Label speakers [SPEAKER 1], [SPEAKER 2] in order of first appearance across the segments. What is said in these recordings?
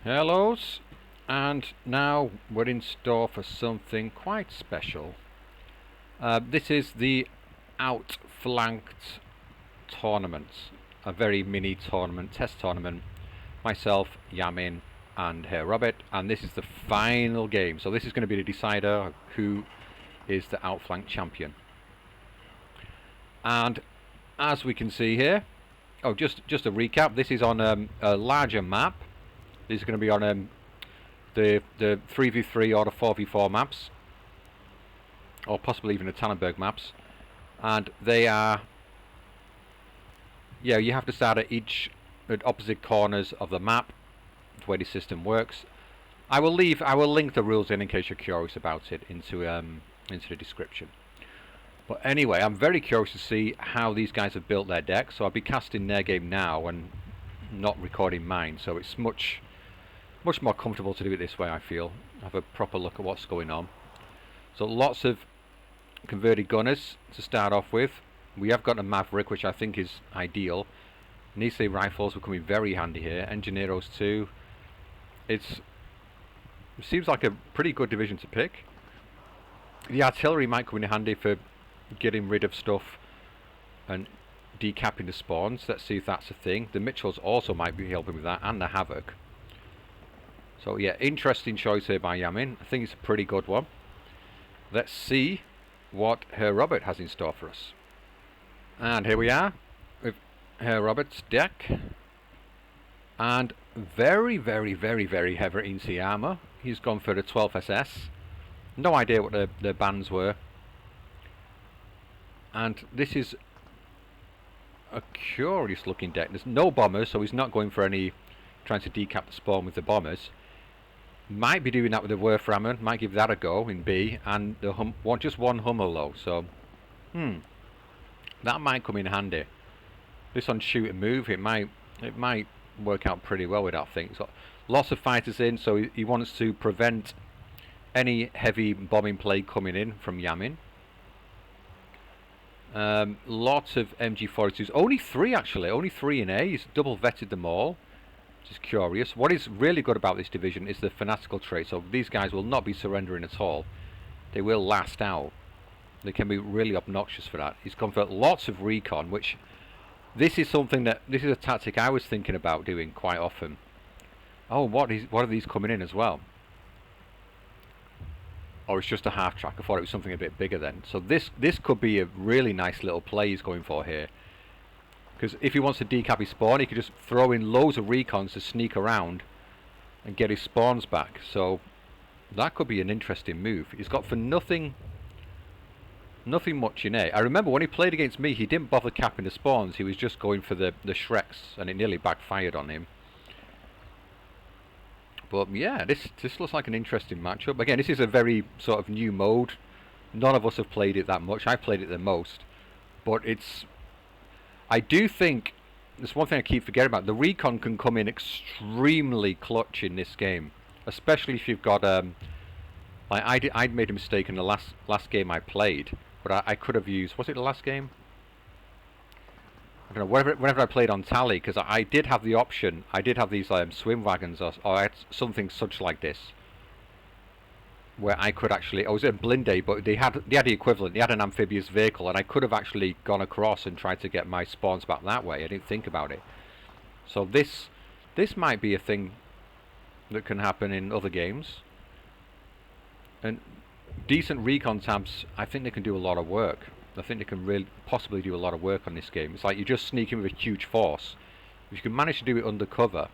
[SPEAKER 1] Hellos, and now we're in store for something quite special. This is the Outflanked tournament, a very mini tournament, test tournament. Myself, Yamin, and Herr, and this is the final game. So this is going to be the decider of who is the Outflanked champion. And as we can see here, just a recap. This is on a larger map. This is going to be on the 3v3 or the 4v4 maps, or possibly even the Tannenberg maps, and they are, you have to start at opposite corners of the map, the way the system works. I will link the rules in case you're curious about it into the description. But anyway, I'm very curious to see how these guys have built their deck. So I'll be casting their game now and not recording mine, so it's much more comfortable to do it this way, I feel. Have a proper look at what's going on. So lots of converted gunners to start off with. We have got a Maverick, which I think is ideal. Nisei rifles will come in very handy here. Engineeros too. It seems like a pretty good division to pick. The artillery might come in handy for getting rid of stuff and decapping the spawns. Let's see if that's a thing. The Mitchells also might be helping with that, and the Havoc. So yeah, interesting choice here by Yamin. I think it's a pretty good one. Let's see what Herr has in store for us. And here we are with Herr's deck. And very heavy into armor. He's gone for the 12 SS. No idea what the bands were. And this is a curious looking deck. There's no bombers, so he's not going for any trying to decap the spawn with the bombers. Might be doing that with the Werframmer, might give that a go in B, and the just one Hummel though, so that might come in handy. This on shoot and move, it might work out pretty well with that thing. So lots of fighters in, so he wants to prevent any heavy bombing play coming in from Yamin. Lots of MG42s, only 3 actually, only 3 in A. He's double vetted them all. Just curious. What is really good about this division is the fanatical trait. So these guys will not be surrendering at all. They will last out. They can be really obnoxious for that. He's gone for lots of recon, which this is a tactic I was thinking about doing quite often. Oh, what are these coming in as well? Oh, it's just a half track. I thought it was something a bit bigger then. So this could be a really nice little play he's going for here. Because if he wants to decap his spawn, he could just throw in loads of recons to sneak around and get his spawns back. So that could be an interesting move. He's got for nothing much in A. I remember when he played against me, he didn't bother capping the spawns. He was just going for the Shreks, and it nearly backfired on him. But yeah, this looks like an interesting matchup. Again, this is a very sort of new mode. None of us have played it that much. I've played it the most. But I do think there's one thing I keep forgetting about. The recon can come in extremely clutch in this game, especially if you've got like I'd made a mistake in the last game I played, but I could have used, was it the last game? I don't know. Whenever I played on Tally, because I did have the option. I did have these swim wagons or I had something such like this, where I could actually, I was in Blinde, but they had the equivalent. They had an amphibious vehicle, and I could have actually gone across and tried to get my spawns back that way. I didn't think about it. So this might be a thing that can happen in other games. And decent recon tabs, I think they can do a lot of work. I think they can really possibly do a lot of work on this game. It's like you're just sneaking with a huge force. If you can manage to do it undercover,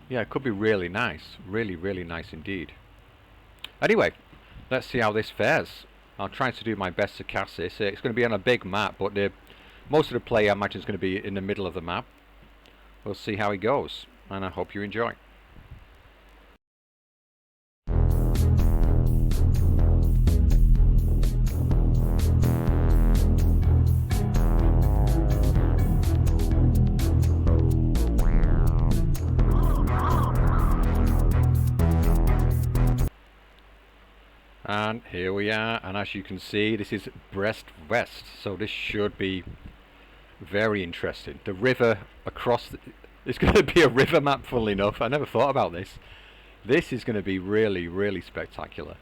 [SPEAKER 1] yeah, it could be really nice. Really nice indeed. Anyway, let's see how this fares. I'll try to do my best to cast this. It's going to be on a big map, but most of the play I imagine is going to be in the middle of the map. We'll see how it goes, and I hope you enjoy. And here we are, and as you can see, this is Brest West, so this should be very interesting. The river across It's going to be a river map, funnily enough. I never thought about this. This is going to be really, really spectacular.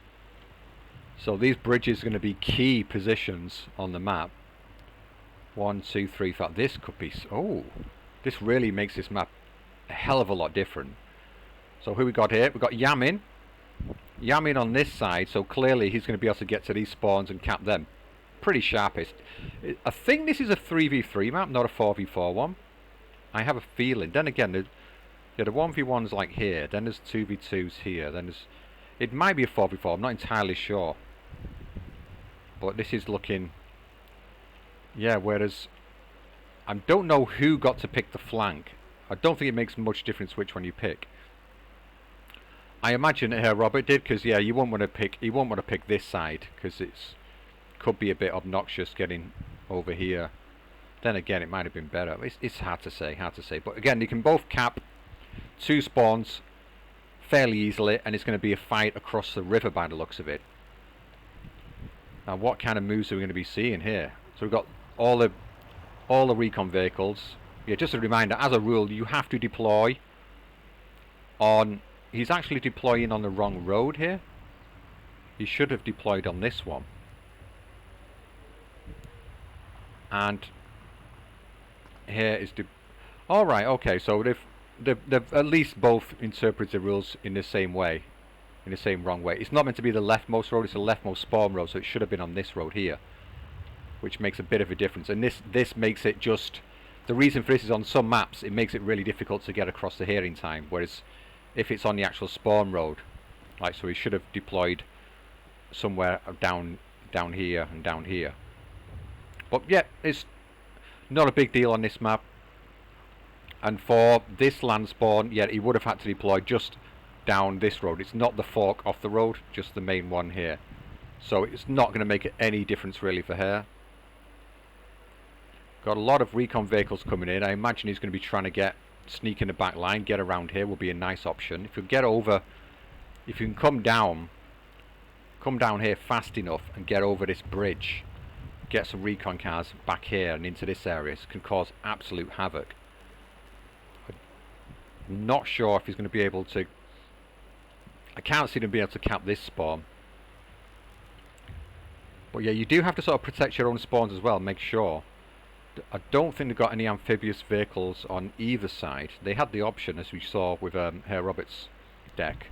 [SPEAKER 1] So these bridges are going to be key positions on the map. 1, 2, 3, 5. This could be... Oh, this really makes this map a hell of a lot different. So who we got here? We've got Yamin. Yamin on this side, so clearly he's going to be able to get to these spawns and cap them. Pretty sharpest. I think this is a 3v3 map, not a 4v4 one. I have a feeling. Then again, the 1v1's like here, then there's 2v2s here, then there's... It might be a 4v4, I'm not entirely sure. But this is looking... Yeah, whereas... I don't know who got to pick the flank. I don't think it makes much difference which one you pick. I imagine Herr Robert did, because yeah, you won't want to pick this side, because it's could be a bit obnoxious getting over here. Then again, it might have been better. It's hard to say, But again, you can both cap 2 spawns fairly easily, and it's going to be a fight across the river by the looks of it. Now, what kind of moves are we going to be seeing here? So we've got all the recon vehicles. Yeah, just a reminder, as a rule, you have to deploy on... He's actually deploying on the wrong road here. He should have deployed on this one. And here is the... Alright, okay, so they've at least both interpreted the rules in the same way. In the same wrong way. It's not meant to be the leftmost road, it's the leftmost spawn road, so it should have been on this road here. Which makes a bit of a difference. And this makes it just... The reason for this is on some maps, it makes it really difficult to get across the here in time. Whereas if it's on the actual spawn road, like so he should have deployed somewhere down here and down here. But yeah, it's not a big deal on this map. And for this land spawn, yeah, he would have had to deploy just down this road. It's not the fork off the road, just the main one here. So it's not going to make any difference really for Herr. Got a lot of recon vehicles coming in. I imagine he's going to be trying to sneak in the back line, get around here will be a nice option. If you get over, if you can come down here fast enough and get over this bridge, get some recon cars back here and into this area, it can cause absolute havoc. I'm not sure if he's going to be able to... I can't see them being able to cap this spawn. But yeah, you do have to sort of protect your own spawns as well, make sure. I don't think they've got any amphibious vehicles on either side. They had the option, as we saw with Herr Robert's deck.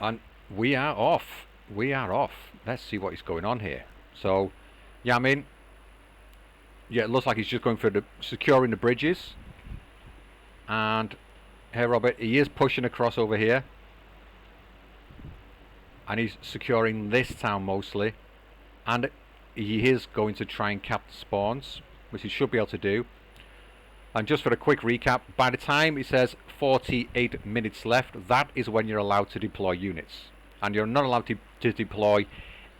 [SPEAKER 1] And we are off. We are off. Let's see what is going on here. So, Yamin. Yeah, it looks like he's just going for securing the bridges. And Herr Robert, he is pushing across over here. And he's securing this town mostly. And he is going to try and cap the spawns, which he should be able to do. And just for a quick recap, by the time it says 48 minutes left, that is when you're allowed to deploy units. And you're not allowed to deploy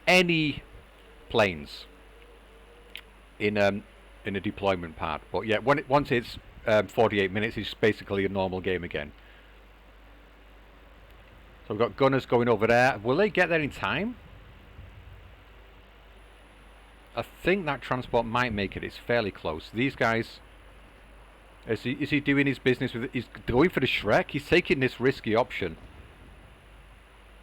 [SPEAKER 1] any planes in a deployment part. But yeah, once it's 48 minutes, it's basically a normal game again. So we've got gunners going over there. Will they get there in time? I think that transport might make it. It's fairly close. These guys... Is he doing his business with... He's going for the Shrek. He's taking this risky option.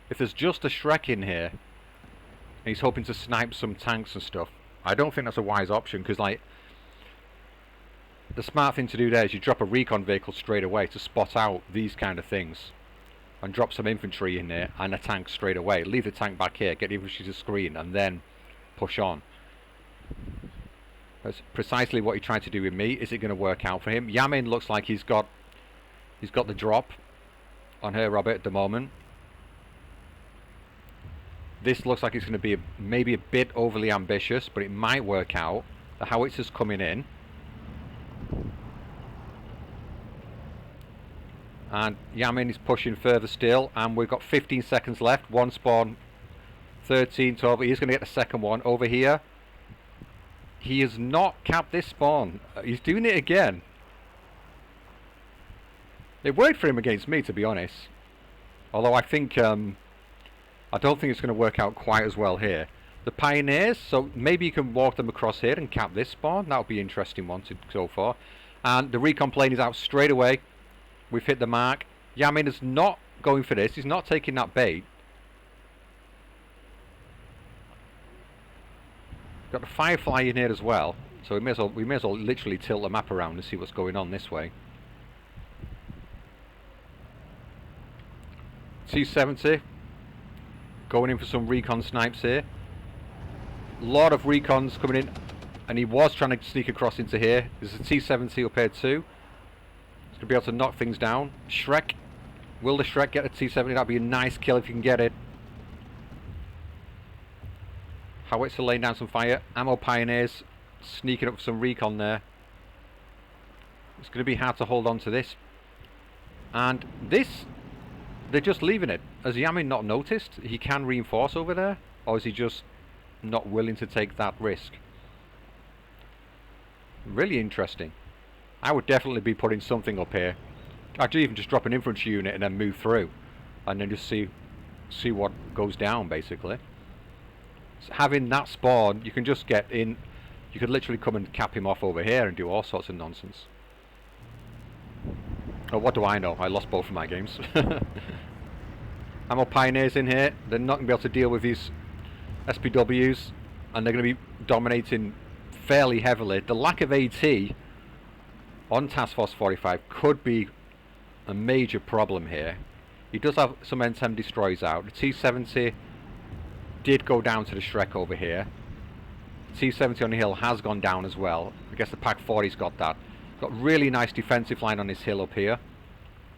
[SPEAKER 1] If there's just a Shrek in here, and he's hoping to snipe some tanks and stuff, I don't think that's a wise option, because like... The smart thing to do there is you drop a recon vehicle straight away to spot out these kind of things. And drop some infantry in there and a tank straight away. Leave the tank back here, get the infantry to screen, and then push on. That's precisely what he tried to do with me. Is it going to work out for him? Yamin looks like he's got the drop on Herr Robert at the moment. This looks like it's going to be maybe a bit overly ambitious, but it might work out. The howitzer's coming in. And Yamin is pushing further still, and we've got 15 seconds left. One spawn, 13, 12. He's going to get the second one over here. He has not capped this spawn. He's doing it again. It worked for him against me, to be honest. Although I think, I don't think it's going to work out quite as well here. The Pioneers, so maybe you can walk them across here and cap this spawn. That would be an interesting one to go for. And the recon plane is out straight away. We've hit the mark. Yamin is not going for this. He's not taking that bait. Got the Firefly in here as well. So we may as well literally tilt the map around and see what's going on this way. T-70 going in for some recon snipes here. Lot of recons coming in, and he was trying to sneak across into here. There's a T-70 up here too. He's going to be able to knock things down. Shrek. Will the Shrek get a T-70? That'd be a nice kill if you can get it. Howitzer laying down some fire. Ammo Pioneers sneaking up some recon there. It's going to be hard to hold on to this. And this, they're just leaving it. Has Yamin not noticed he can reinforce over there? Or is he just not willing to take that risk? Really interesting. I would definitely be putting something up here. I'd even just drop an infantry unit and then move through. And then just see what goes down, basically. So having that spawn, you can just get in. You could literally come and cap him off over here and do all sorts of nonsense. Oh, what do I know? I lost both of my games. Ammo Pioneers in here. They're not going to be able to deal with these SPWs. And they're going to be dominating fairly heavily. The lack of AT on Task Force 45 could be a major problem here. He does have some N10 destroyers out. The T-70 did go down to the Shrek over here. T-70 on the hill has gone down as well. I guess the Pak-40's got that. Got really nice defensive line on this hill up here.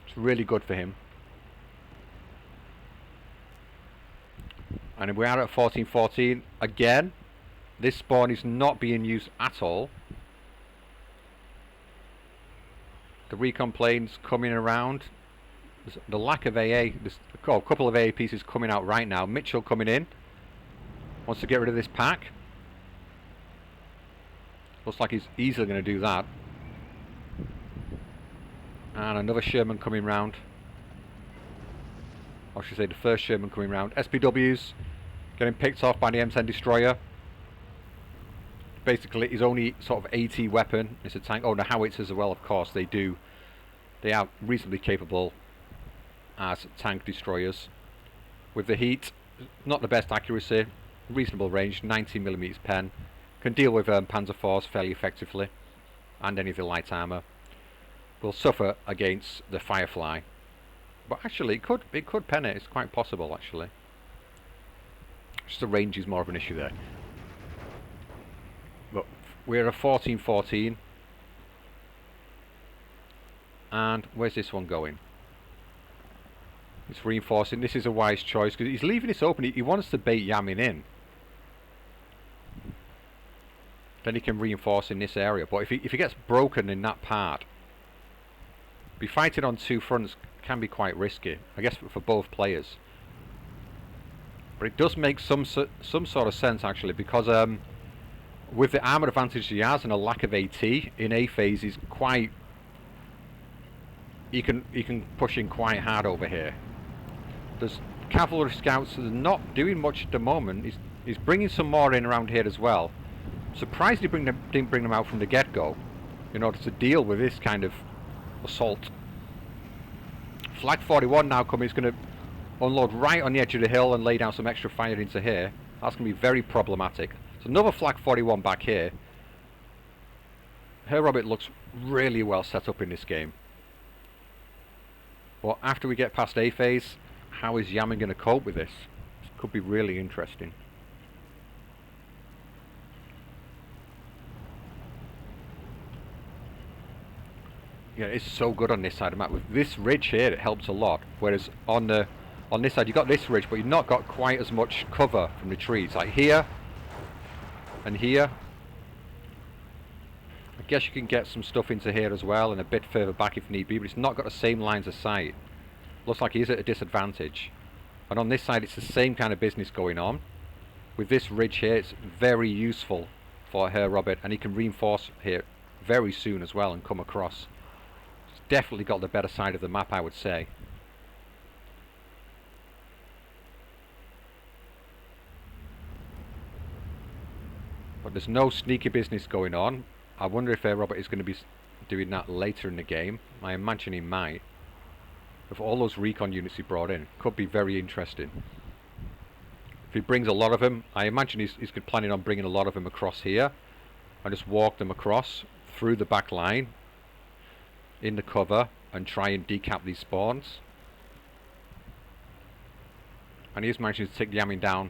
[SPEAKER 1] It's really good for him. And we are at 1414 again. This spawn is not being used at all. The recon planes coming around. There's the lack of AA. There's a couple of AA pieces coming out right now. Mitchell coming in. Wants to get rid of this pack. Looks like he's easily going to do that. And another Sherman coming round. Or should I say the first Sherman coming round. SPWs getting picked off by the M10 destroyer. Basically his only sort of AT weapon is a tank. Oh, the howitzers as well, of course. They are reasonably capable as tank destroyers. With the heat, not the best accuracy. Reasonable range, 90mm pen. Can deal with Panzer IVs fairly effectively, and any of the light armour. Will suffer against the Firefly, but actually it could pen it. It's quite possible actually. Just the range is more of an issue there. But we're at 1414, and where's this one going? It's reinforcing. This is a wise choice because he's leaving this open. He wants to bait Yamin in. Then he can reinforce in this area. But if he gets broken in that part, be fighting on two fronts can be quite risky, I guess, for both players. But it does make some sort of sense actually, because with the armour advantage he has and a lack of AT in A phase, he's quite. He can push in quite hard over here. There's cavalry scouts that are not doing much at the moment. He's bringing some more in around here as well. Surprised he didn't bring them out from the get-go in order to deal with this kind of assault. Flag 41 now coming. He's going to unload right on the edge of the hill and lay down some extra fire into here. That's going to be very problematic. So another Flag 41 back here. Herr Robert looks really well set up in this game. But after we get past A phase, how is Yamin going to cope with this? This could be really interesting. Yeah, it's so good on this side of the map. With this ridge here, it helps a lot. Whereas on this side, you've got this ridge, but you've not got quite as much cover from the trees. Like here and here. I guess you can get some stuff into here as well, and a bit further back if need be, but it's not got the same lines of sight. Looks like he's at a disadvantage. And on this side, it's the same kind of business going on. With this ridge here, it's very useful for Herr Robert, and he can reinforce here very soon as well and come across. Definitely got the better side of the map, I would say. But there's no sneaky business going on. I wonder if Robert is going to be doing that later in the game. I imagine he might. Of all those recon units he brought in, could be very interesting. If he brings a lot of them, I imagine he's planning on bringing a lot of them across here and just walk them across through the back line in the cover and try and decap these spawns. And he's managing to take Yamin down.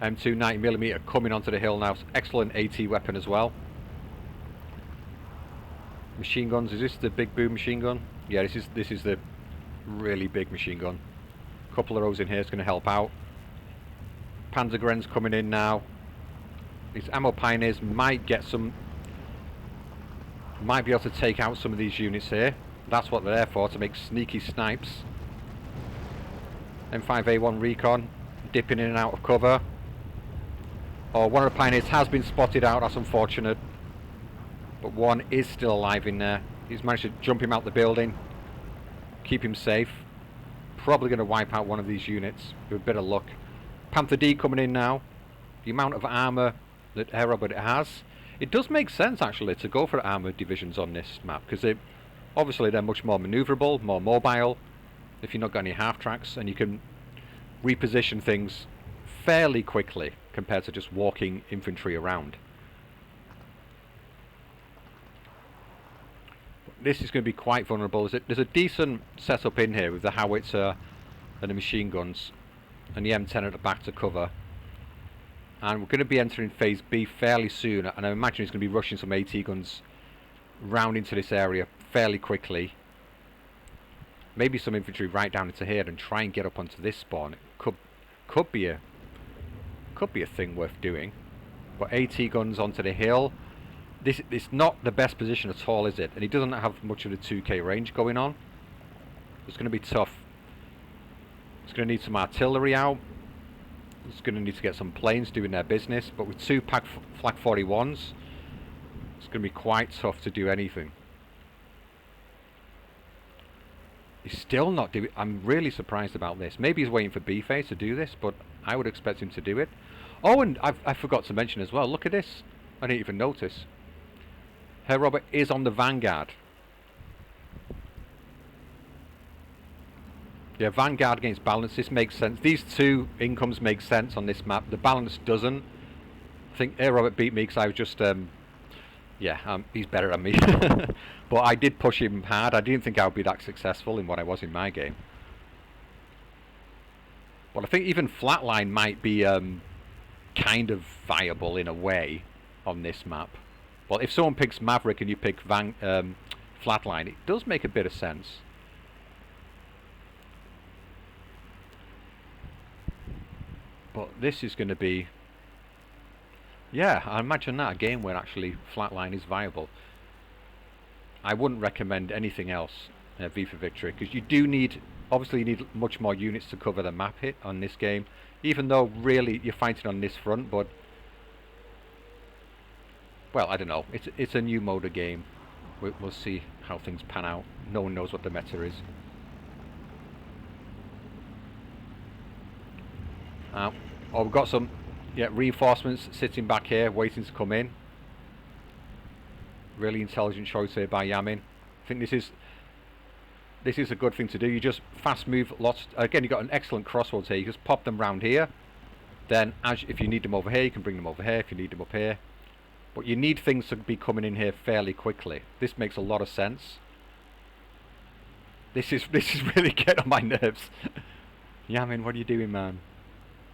[SPEAKER 1] M2 90mm coming onto the hill now. Excellent AT weapon as well. Machine guns, is this the big boom machine gun? Yeah, this is the really big machine gun. A couple of those in here is going to help out. Panzergren's coming in now. These ammo pioneers might get some, might be able to take out some of these units here. That's what they're there for, to make sneaky snipes. M5A1 recon dipping in and out of cover. Oh, one of the pioneers has been spotted out, that's unfortunate. But one is still alive in there. He's managed to jump him out the building, keep him safe. Probably going to wipe out one of these units with a bit of luck. Panther D coming in now. The amount of armour that Herr has, it does make sense actually to go for armoured divisions on this map, because obviously they're much more manoeuvrable, more mobile, if you've not got any half tracks, and you can reposition things fairly quickly compared to just walking infantry around. This is going to be quite vulnerable. There's a decent setup in here with the howitzer and the machine guns and the M10 at the back to cover. And we're going to be entering phase B fairly soon, and I imagine he's going to be rushing some AT guns round into this area fairly quickly. Maybe some infantry right down into here and try and get up onto this spawn. It could be a thing worth doing. But AT guns onto the hill. It's not the best position at all, is it? And he doesn't have much of the 2k range going on. It's going to be tough. It's going to need some artillery out. It's going to need to get some planes doing their business. But with two Flak 41s, it's going to be quite tough to do anything. He's still not doing... I'm really surprised about this. Maybe he's waiting for B-Phase to do this, but I would expect him to do it. Oh, and I forgot to mention as well, look at this. I didn't even notice. Herr is on the Vanguard. Yeah, Vanguard against Balance, this makes sense. These two incomes make sense on this map. The Balance doesn't. I think Herr beat me because I was just... he's better than me. But I did push him hard. I didn't think I would be that successful in what I was in my game. But I think even Flatline might be kind of viable in a way on this map. Well, if someone picks Maverick and you pick Flatline, it does make a bit of sense. But this is going to be... Yeah, I imagine that, a game where actually Flatline is viable. I wouldn't recommend anything else V for Victory, because you do need... Obviously you need much more units to cover the map hit on this game, even though really you're fighting on this front, but... Well, I don't know. It's a new mode of game. We'll see how things pan out. No one knows what the meta is. Oh, we've got some reinforcements sitting back here, waiting to come in. Really intelligent choice here by Yamin. I think this is a good thing to do. You just fast move lots. Again, you've got an excellent crossroads here. You just pop them round here. Then, if you need them over here, you can bring them over here. If you need them up here. But you need things to be coming in here fairly quickly. This makes a lot of sense. This is really getting on my nerves. Yamin, what are you doing, man?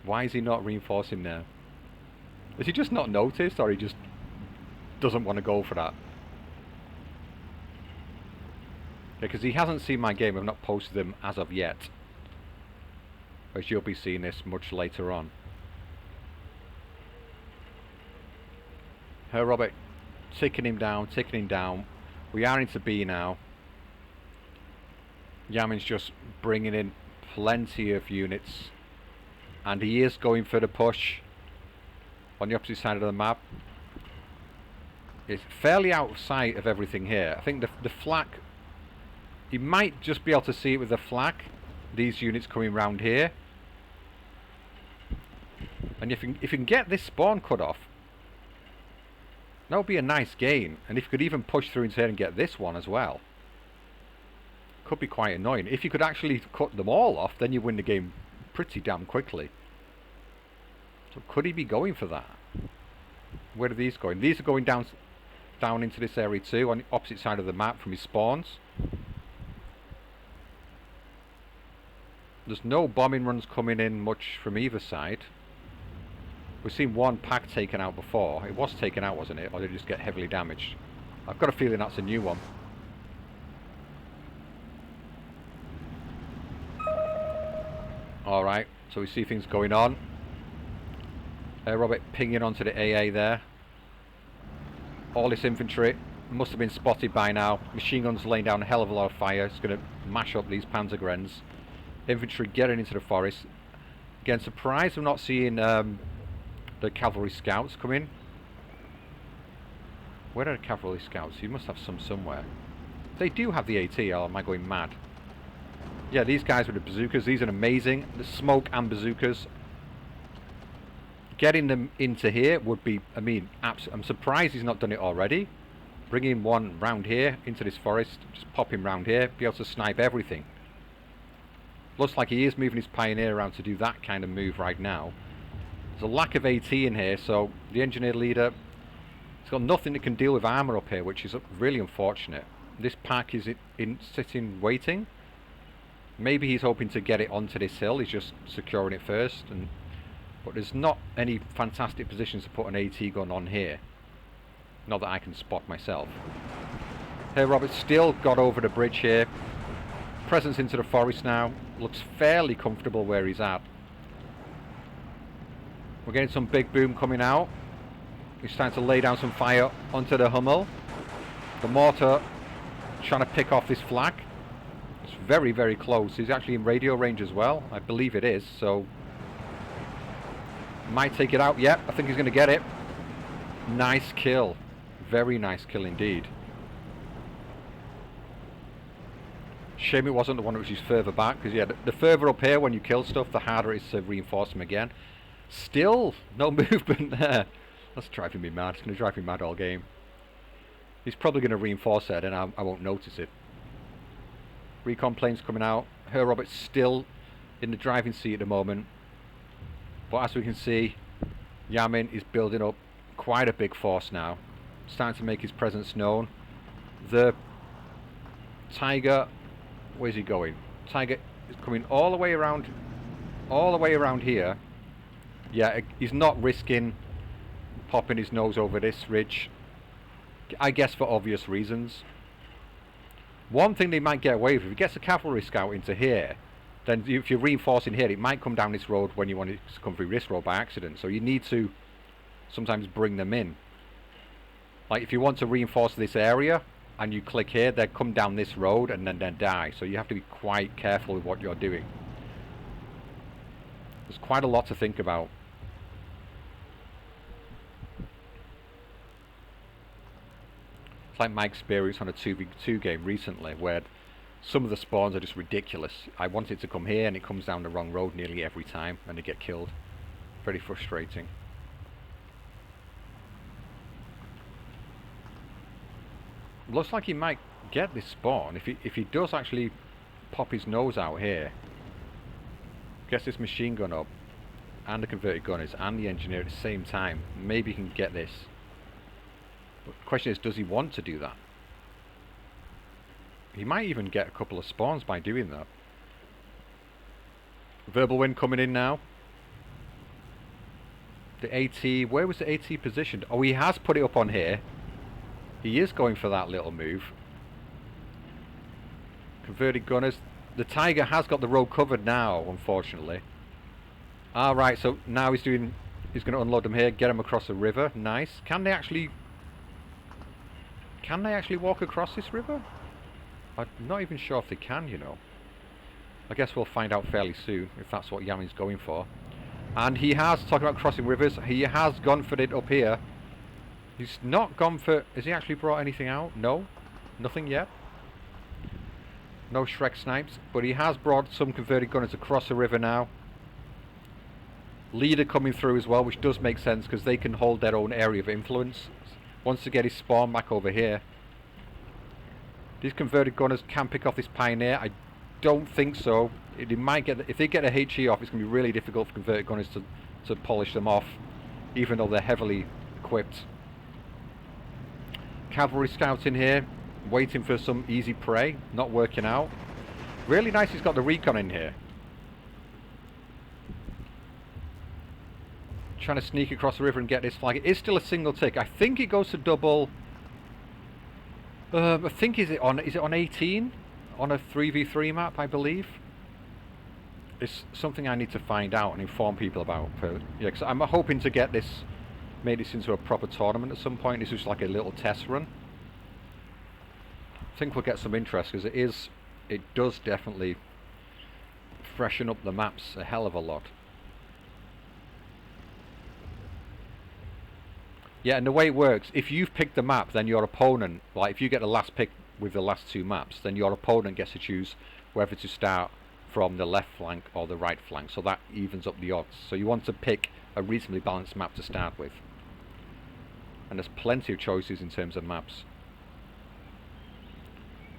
[SPEAKER 1] Why is he not reinforcing there? Has he just not noticed, or he just doesn't want to go for that? Because he hasn't seen my game. I've not posted them as of yet. Whereas you'll be seeing this much later on. Herr ticking him down. We are into B now. Yamin's just bringing in plenty of units. And he is going for the push on the opposite side of the map. It's fairly out of sight of everything here. I think the flak... You might just be able to see it with the flak. These units coming round here. And if you can get this spawn cut off... That would be a nice gain. And if you could even push through into here and get this one as well. Could be quite annoying. If you could actually cut them all off, then you win the game pretty damn quickly. So could he be going for that? Where are these going? These are going down into this area too, on the opposite side of the map from his spawns. There's no bombing runs coming in much from either side. We've seen one pack taken out before. It was taken out, wasn't it? Or did it just get heavily damaged? I've got a feeling that's a new one. Alright, so we see things going on. Robert pinging onto the AA there. All this infantry must have been spotted by now. Machine guns laying down a hell of a lot of fire. It's going to mash up these Panzergrenz. Infantry getting into the forest. Again, surprised I'm not seeing the cavalry scouts come in. Where are the cavalry scouts? You must have some somewhere. They do have the AT, or am I going mad? Yeah, these guys with the bazookas, these are amazing. The smoke and bazookas. Getting them into here would be, I mean, I'm surprised he's not done it already. Bringing one round here into this forest, just pop him round here, be able to snipe everything. Looks like he is moving his pioneer around to do that kind of move right now. There's a lack of AT in here, so the engineer leader, he's got nothing that can deal with armour up here, which is really unfortunate. This pack is sitting waiting. Maybe he's hoping to get it onto this hill, he's just securing it first. But there's not any fantastic positions to put an AT gun on here. Not that I can spot myself. Herr Robert's still got over the bridge here. Presence into the forest now. Looks fairly comfortable where he's at. We're getting some big boom coming out. He's starting to lay down some fire onto the Hummel. The mortar trying to pick off this flak. It's very, very close. He's actually in radio range as well. I believe it is, so... Might take it out. Yep, I think he's going to get it. Nice kill. Very nice kill indeed. Shame it wasn't the one which is further back, because yeah, the further up here when you kill stuff, the harder it is to reinforce them again. Still no movement there. That's driving me mad. It's going to drive me mad all game. He's probably going to reinforce it and I won't notice it. Recon planes coming out. Herr Robert's still in the driving seat at the moment. But as we can see, Yamin is building up quite a big force now. Starting to make his presence known. The Tiger, where's he going? Tiger is coming all the way around here. Yeah, he's not risking popping his nose over this ridge. I guess for obvious reasons. One thing they might get away with, if he gets a cavalry scout into here, then if you're reinforcing here, it might come down this road when you want it to come through this road by accident. So you need to sometimes bring them in. Like if you want to reinforce this area and you click here, they come down this road and then die. So you have to be quite careful with what you're doing. There's quite a lot to think about. It's like my experience on a 2v2 game recently, where some of the spawns are just ridiculous. I want it to come here and it comes down the wrong road nearly every time and they get killed. Very frustrating. Looks like he might get this spawn. If he does actually pop his nose out here, gets this machine gun up and the converted gunners and the engineer at the same time, maybe he can get this. But the question is, does he want to do that? He might even get a couple of spawns by doing that. Verbal wind coming in now. The AT, where was the AT positioned? Oh, he has put it up on here. He is going for that little move. Converted gunners. The Tiger has got the road covered now, unfortunately. Alright, so now he's going to unload them here, get them across the river. Nice. Can they actually walk across this river? I'm not even sure if they can, you know. I guess we'll find out fairly soon if that's what Yamin's going for. And he has, talking about crossing rivers, he has gone for it up here. He's not gone for... Has he actually brought anything out? No. Nothing yet. No Shrek snipes. But he has brought some converted gunners across the river now. Leader coming through as well, which does make sense because they can hold their own area of influence. Wants to get his spawn back over here. These converted gunners can pick off this pioneer. I don't think so. It might get, if they get a HE off, it's going to be really difficult for converted gunners to polish them off, even though they're heavily equipped. Cavalry scouts in here, waiting for some easy prey, not working out. Really nice he's got the recon in here. Trying to sneak across the river and get this flag. It is still a single tick. I think it goes to double. I think is it on 18 on a 3v3 map, I believe. It's something I need to find out and inform people about. Yeah, because I'm hoping to get this, make this into a proper tournament at some point. This is like a little test run. I think we'll get some interest because it does definitely freshen up the maps a hell of a lot. Yeah, and the way it works, if you've picked the map, then your opponent, like if you get the last pick with the last two maps, then your opponent gets to choose whether to start from the left flank or the right flank, so that evens up the odds. So you want to pick a reasonably balanced map to start with. And there's plenty of choices in terms of maps.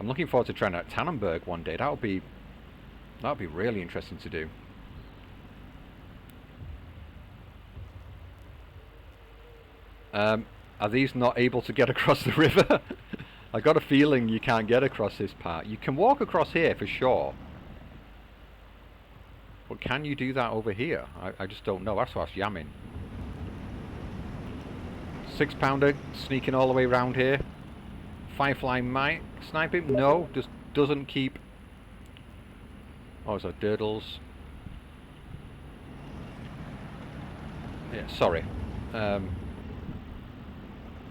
[SPEAKER 1] I'm looking forward to trying out Tannenberg one day. That would be really interesting to do. Are these not able to get across the river? I got a feeling you can't get across this part. You can walk across here for sure. But can you do that over here? I just don't know. That's what I asked Yamin. 6-pounder sneaking all the way around here. Firefly might snipe him. No, just doesn't keep. Oh, so Durdles. Yeah, sorry.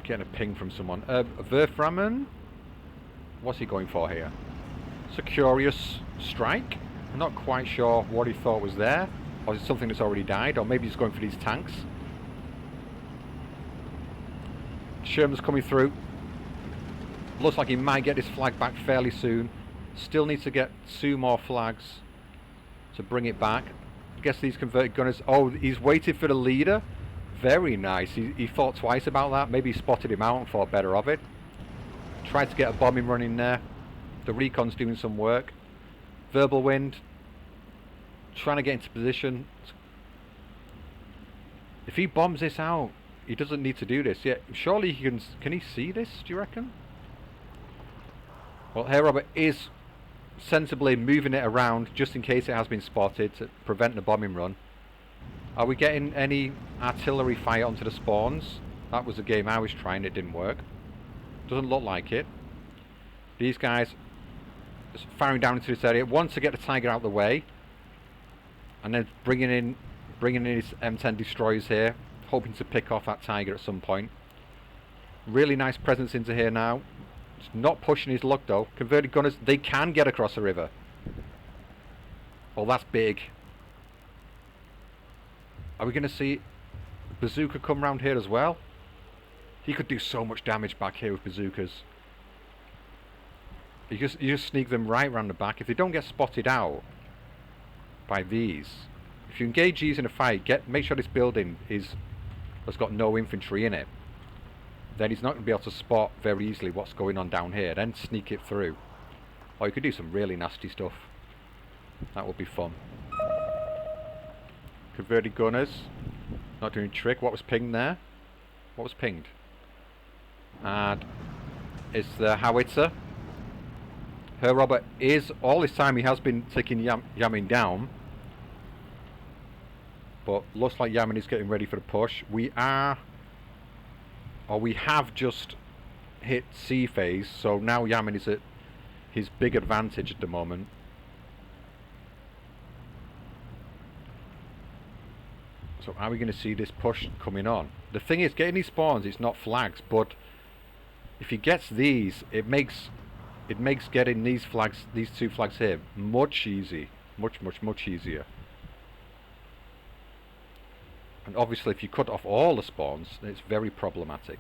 [SPEAKER 1] Getting a ping from someone. Verframen? What's he going for here? It's a curious strike. I'm not quite sure what he thought was there. Or is it something that's already died? Or maybe he's going for these tanks. Sherman's coming through. Looks like he might get his flag back fairly soon. Still needs to get 2 more flags to bring it back. I guess these converted gunners... Oh, he's waited for the leader. Very nice. He thought twice about that. Maybe he spotted him out and thought better of it. Tried to get a bombing run in there. The recon's doing some work. Verbal wind. Trying to get into position. If he bombs this out, he doesn't need to do this. Yeah, surely he can he see this, do you reckon? Well, Herr Robert is sensibly moving it around just in case it has been spotted to prevent the bombing run. Are we getting any artillery fire onto the spawns? That was a game I was trying, it didn't work. Doesn't look like it. These guys just firing down into this area. Want to get the Tiger out of the way. And then bringing in his M10 destroyers here. Hoping to pick off that Tiger at some point. Really nice presence into here now. It's not pushing his luck though. Converted gunners, they can get across the river. Oh, that's big. Are we going to see Bazooka come round here as well? He could do so much damage back here with bazookas. You just sneak them right round the back. If they don't get spotted out by these, if you engage these in a fight, make sure this building has got no infantry in it. Then he's not going to be able to spot very easily what's going on down here. Then sneak it through. Or you could do some really nasty stuff. That would be fun. Converted gunners. Not doing a trick. What was pinged there? What was pinged? And it's the howitzer. Herr Robert is, all this time he has been taking Yamin down. But looks like Yamin is getting ready for the push. We have just hit C phase, so now Yamin is at his big advantage at the moment. So are we going to see this push coming on? The thing is, getting these spawns, it's not flags, but if he gets these, it makes getting these flags, these 2 flags here, much easier. Much easier. And obviously if you cut off all the spawns, then it's very problematic.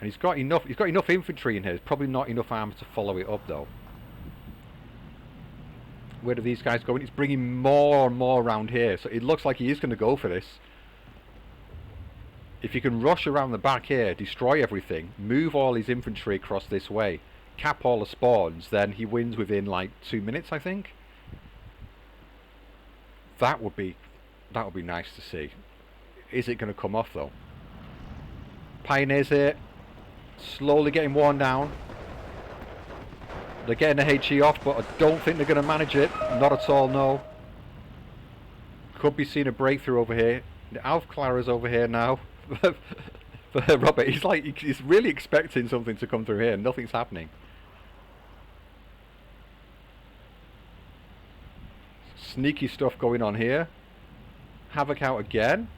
[SPEAKER 1] And he's got enough infantry in here. There's probably not enough armor to follow it up though. Where do these guys go? He's bringing more and more around here. So it looks like he is going to go for this. if you can rush around the back here, destroy everything, move all his infantry across this way, cap all the spawns, then he wins within like 2 minutes, I think. That would be nice to see. Is it going to come off though? Pioneers here, slowly getting worn down. They're getting the HE off, but I don't think they're going to manage it. Not at all, no. Could be seeing a breakthrough over here. The Outflanked over here now. But Robert, he's really expecting something to come through here. Nothing's happening. Sneaky stuff going on here. Havoc out again.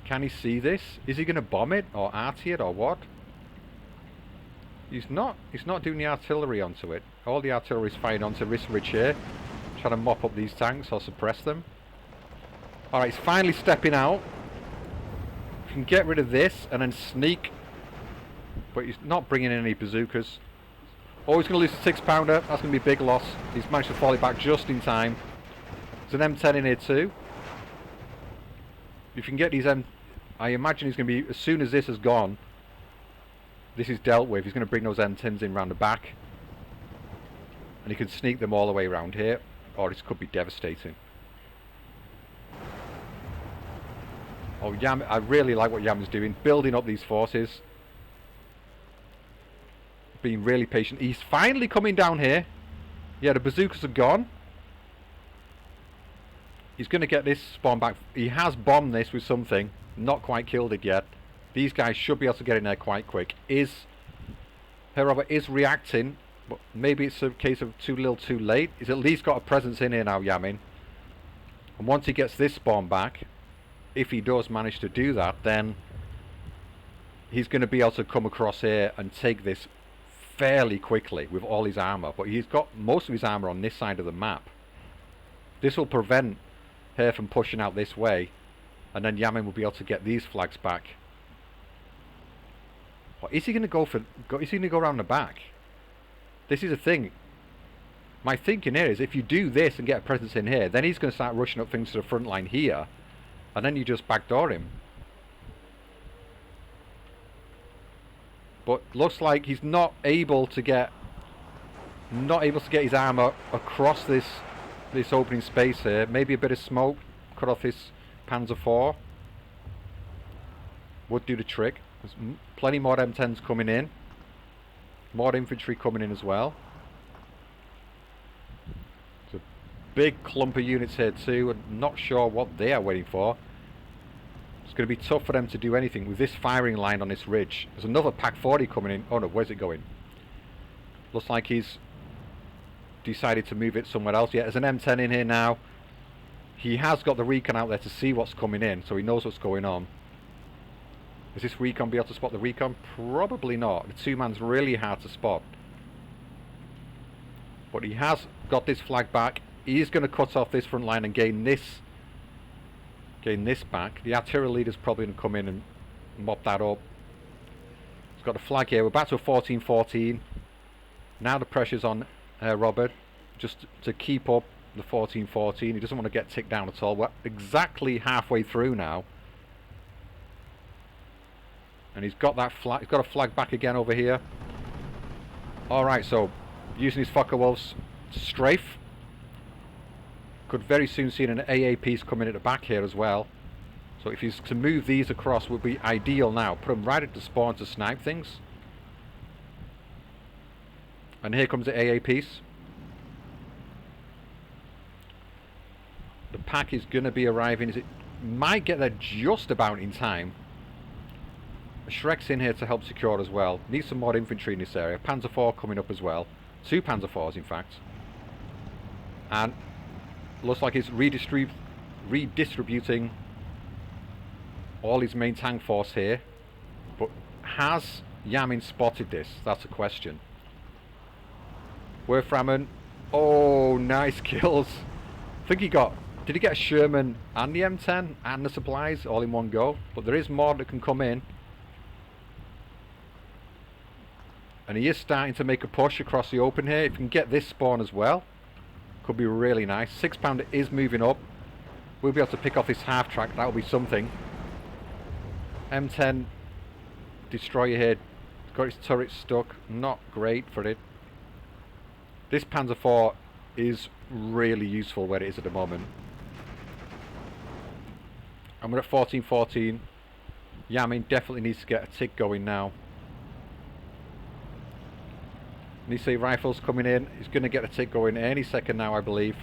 [SPEAKER 1] Can he see this? Is he going to bomb it or arty it or what? He's not doing the artillery onto it. All the artillery is firing onto this ridge here, trying to mop up these tanks or suppress them. Alright, he's finally stepping out. Can get rid of this and then sneak. But he's not bringing in any bazookas. Oh, he's going to lose a 6-pounder. That's going to be a big loss. He's managed to fall it back just in time. There's an M10 in here too. If you can get these I imagine he's going to be, as soon as this is gone, this is dealt with, he's going to bring those M10s in round the back. And he can sneak them all the way around here. Or this could be devastating. Oh, Yamin, I really like what Yamin's doing. Building up these forces. Being really patient. He's finally coming down here. Yeah, the bazookas are gone. He's going to get this spawn back. He has bombed this with something. Not quite killed it yet. These guys should be able to get in there quite quick. Herr is reacting, but maybe it's a case of too little too late. He's at least got a presence in here now, Yamin. And once he gets this spawn back, if he does manage to do that, then he's going to be able to come across here and take this fairly quickly with all his armor. But he's got most of his armor on this side of the map. This will prevent Herr from pushing out this way, and then Yamin will be able to get these flags back. What is he going to go for? Is he going to go around the back? This is a thing. My thinking here is if you do this and get a presence in here, then he's going to start rushing up things to the front line here, and then you just backdoor him. But looks like he's not able to get his armor across this opening space here. Maybe a bit of smoke, cut off his Panzer IV. Would do the trick. There's plenty more M10s coming in. More infantry coming in as well. There's a big clump of units here too. I'm not sure what they are waiting for. It's going to be tough for them to do anything with this firing line on this ridge. There's another Pack 40 coming in. Oh no, where's it going? Looks like he's decided to move it somewhere else. Yeah, there's an M10 in here now. He has got the recon out there to see what's coming in, so he knows what's going on. Is this recon be able to spot the recon? Probably not. The two-man's really hard to spot. But he has got this flag back. He's going to cut off this front line and gain this back. The artillery leader's probably going to come in and mop that up. He's got a flag here. We're back to a 14-14. Now the pressure's on Robert, just to keep up the 14-14. He doesn't want to get ticked down at all. We're exactly halfway through now. And he's got that flag. He's got a flag back again over here. Alright, so using his Focke-Wulfs to strafe. Could very soon see an AA piece coming at the back here as well. So if he's to move these across would be ideal now. Put them right at the spawn to snipe things. And here comes the AA piece. The pack is going to be arriving. It might get there just about in time. Shrek's in here to help secure as well. Needs some more infantry in this area. Panzer IV coming up as well. 2 Panzer IVs in fact. And looks like he's redistributing all his main tank force here. But has Yamin spotted this? That's a question. Werframen. Oh, nice kills. I think he got... Did he get a Sherman and the M10 and the supplies all in one go? But there is more that can come in. And he is starting to make a push across the open here. If you can get this spawn as well, could be really nice. 6-pounder is moving up. We'll be able to pick off this half track. That'll be something. M10 destroyer here. Got its turret stuck. Not great for it. This Panzer IV is really useful where it is at the moment. And we're at 14-14. Yamin definitely needs to get a tick going now. Nisei rifles coming in. He's going to get a tick going any second now, I believe.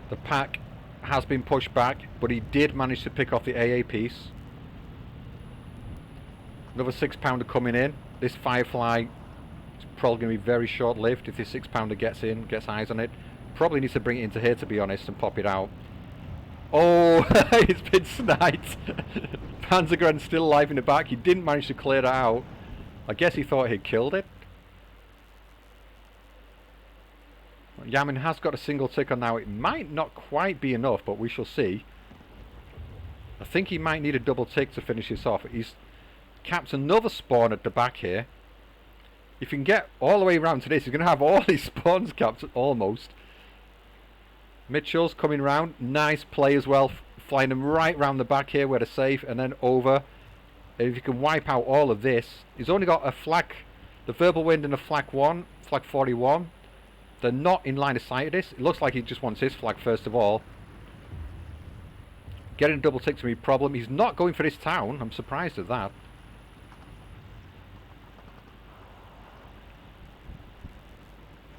[SPEAKER 1] The pack has been pushed back, but he did manage to pick off the AA piece. Another 6-pounder coming in. This Firefly is probably going to be very short-lived if this 6-pounder gets in, gets eyes on it. Probably needs to bring it into here, to be honest, and pop it out. Oh, it's been sniped. Panzergren's still alive in the back. He didn't manage to clear that out. I guess he thought he'd killed it. Yamin has got a single tick on now. It might not quite be enough, but we shall see. I think he might need a double tick to finish this off. He's capped another spawn at the back here. If you can get all the way around to this, he's going to have all these spawns capped almost. Mitchell's coming round. Nice play as well. Flying them right round the back here where they're safe, and then over. And if you can wipe out all of this. He's only got a flak, the verbal wind and a flak 1, flak 41. They're not in line of sight of this. It looks like he just wants his flag first of all. Getting a double tick to be a problem. He's not going for this town. I'm surprised at that.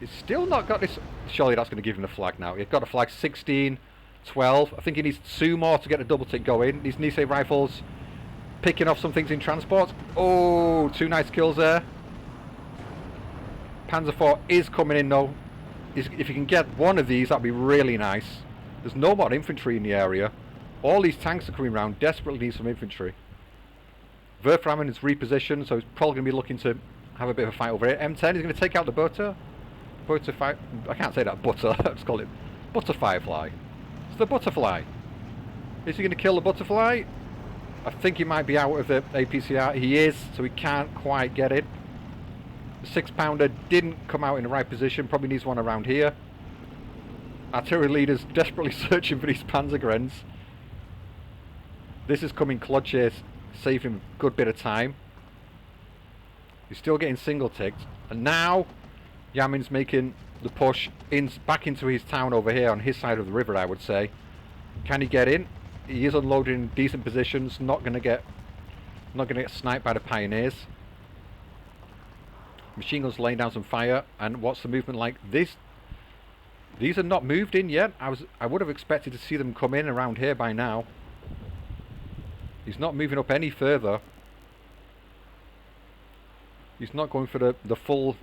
[SPEAKER 1] He's still not got this. Surely that's going to give him a flag now. He's got a flag 16, 12. I think he needs 2 more to get a double tick going. These Nisei rifles picking off some things in transport. Oh, 2 nice kills there. Panzer IV is coming in though. If you can get one of these, that'd be really nice. There's no more infantry in the area. All these tanks are coming around. Desperately need some infantry. Werframen is repositioned, so he's probably going to be looking to have a bit of a fight over here. M10 is going to take out the butter. Butter I can't say that, butter. Let's call it butter firefly. It's the butterfly. Is he going to kill the butterfly? I think he might be out of the APCR. He is, so he can't quite get it. The 6-pounder didn't come out in the right position. Probably needs one around here. Artillery leader's desperately searching for these Panzergrens. This is coming clutch here, saving him a good bit of time. He's still getting single ticked. And now Yamin's making the push back into his town over here on his side of the river, I would say. Can he get in? He is unloading in decent positions. Not gonna get sniped by the pioneers. Machine guns laying down some fire. And what's the movement like? These are not moved in yet. I would have expected to see them come in around here by now. He's not moving up any further. He's not going for the full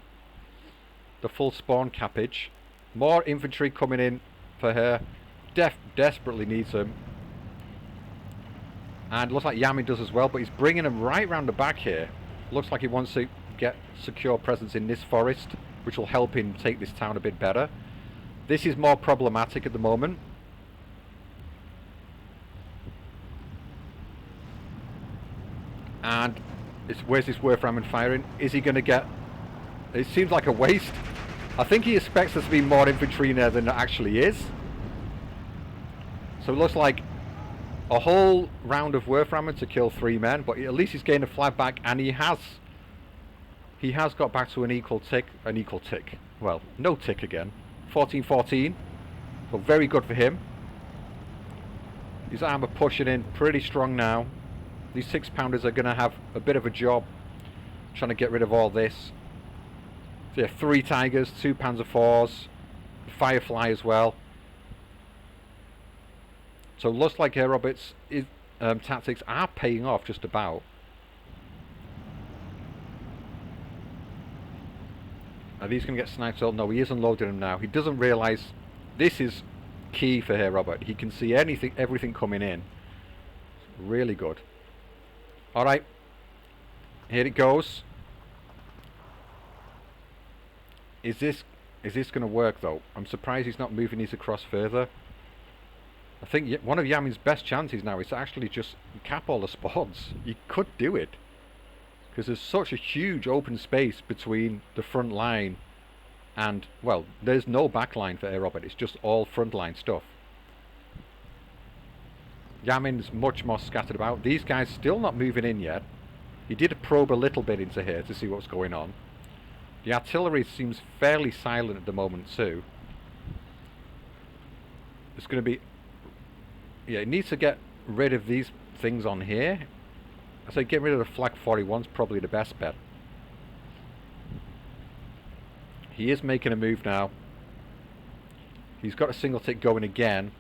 [SPEAKER 1] spawn cappage. More infantry coming in for Herr. Desperately needs them. And looks like Yamin does as well, but he's bringing them right round the back here. Looks like he wants to get secure presence in this forest, which will help him take this town a bit better. This is more problematic at the moment. And where's this Werframen firing? Is he going to get... It seems like a waste. I think he expects there to be more infantry in there than there actually is. So it looks like a whole round of Werframen to kill 3 men, but at least he's gained a flag back, and he has got back to an equal tick. Well, no tick again. 14-14. So very good for him. His armour pushing in pretty strong now. These 6-pounders are going to have a bit of a job trying to get rid of all this. So yeah, 3 Tigers, 2 Panzer IVs, Firefly as well. So it looks like Herr Robert's tactics are paying off just about. Are these going to get sniped up? No, he is unloading them now. He doesn't realise this is key for Herr Robert. He can see everything coming in. It's really good. Alright, here it goes. Is this going to work though? I'm surprised he's not moving these across further. I think one of Yamin's best chances now is to actually just cap all the spawns. He could do it, because there's such a huge open space between the front line and, well, there's no back line for Herr Robert. It's just all front line stuff. Yamin's much more scattered about. These guys still not moving in yet. He did probe a little bit into here to see what's going on. The artillery seems fairly silent at the moment too. It's going to be... Yeah, it needs to get rid of these things on here. I say get rid of the Flag 41's probably the best bet. He is making a move now. He's got a single tick going again.